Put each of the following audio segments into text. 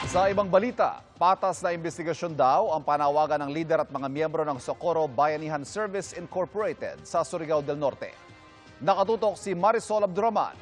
Sa ibang balita, patas na investigasyon daw ang panawagan ng lider at mga miyembro ng Socorro Bayanihan Service Incorporated sa Surigao del Norte. Nakatutok si Marisol Abduraman.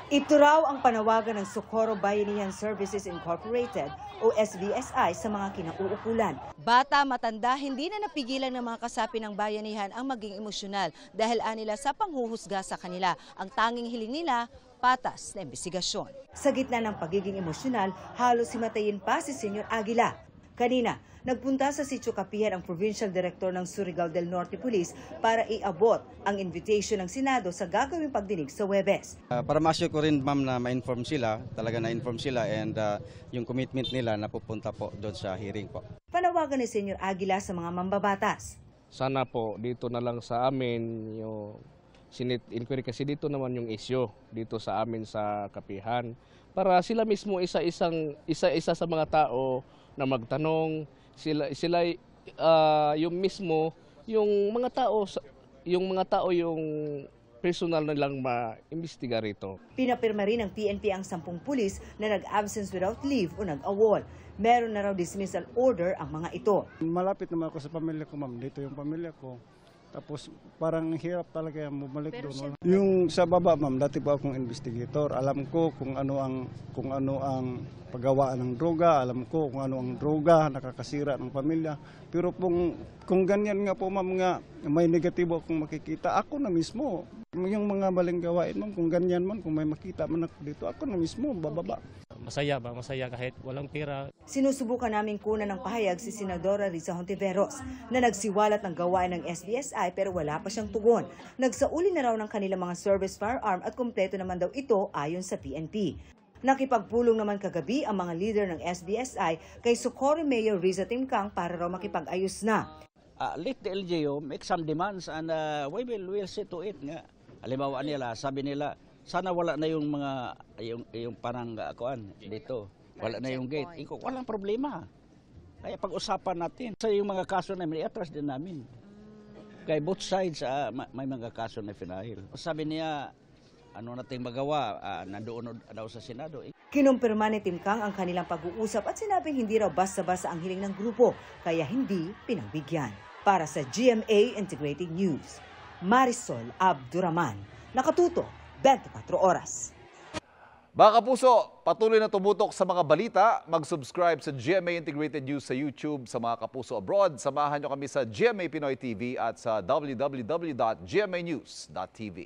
Ito raw ang panawagan ng Socorro Bayanihan Services Incorporated o SBSI sa mga kinauukulan. Bata, matanda, hindi na napigilan ng mga kasapi ng bayanihan ang maging emosyonal dahil anila sa panghuhusga sa kanila. Ang tanging hiling nila, patas na investigasyon. Sa gitna ng pagiging emosyonal, halos himatayin pa si Sr. Aguila. Kanina, nagpunta sa Sitio Kapihan ang Provincial Director ng Surigao del Norte Police para iabot ang invitation ng Senado sa gagawing pagdinig sa Huwebes. Para ma-assure ko rin ma'am na ma-inform sila, talaga na-inform sila and yung commitment nila na pupunta po doon sa hearing po. Panawagan ni Sr. Aguila sa mga mambabatas. Sana po dito na lang sa amin yung Senate inquiry kasi dito naman yung issue dito sa amin sa Kapihan para sila mismo isa sa mga tao na magtanong sila yung mismo yung mga tao yung personal na lang ma-imbestiga rito. Pinapirma rin ng PNP ang 10 pulis na nag-absence without leave o nag-awol. Meron na raw dismissal order ang mga ito. Malapit naman ako sa pamilya ko, ma'am. Dito yung pamilya ko. Tapos parang hirap talaga yung bumalik doon. Yung sa baba, ma'am, dati po akong investigator. Alam ko kung ano ang paggawaan ng droga, alam ko kung ano ang droga nakakasira ng pamilya. Pero kung ganyan nga po, ma'am, nga may negatibo akong makikita, ako na mismo. Yung mga maling gawain, ma'am, kung ganyan man, kung may makita man ako dito, ako na mismo bababa. Masaya kahit walang pera. Sinusubukan namin kunan ng pahayag si Senadora Risa Hontiveros na nagsiwalat ng gawain ng SBSI pero wala pa siyang tugon. Nagsauli na raw ng kanilang mga service firearm at kumpleto naman daw ito ayon sa PNP. Nakipagpulong naman kagabi ang mga leader ng SBSI kay Socorro Mayor Riza Timkang para raw makipag-ayos na. Let the LGU make some demands and we will see to it nga. Halimbawa nila, sabi nila, sana wala na yung mga yung parang kuan dito. Wala na yung gate. Walang problema. Kaya pag-usapan natin. Sa yung mga kaso namin, i-atras din namin. Kaya both sides may mga kaso na finahil. Sabi niya, ano nating magawa, nandoon daw sa Senado. Kinumpirma ni Timkang ang kanilang pag-uusap at sinabing hindi raw basta-basta ang hiling ng grupo, kaya hindi pinagbigyan. Para sa GMA Integrated News, Marisol Abduraman, nakatuto 24 oras. Mga kapuso, patuloy na tumutok sa mga balita. Mag-subscribe sa GMA Integrated News sa YouTube. Sa mga kapuso abroad, samahan nyo kami sa GMA Pinoy TV at sa www.gmanews.tv.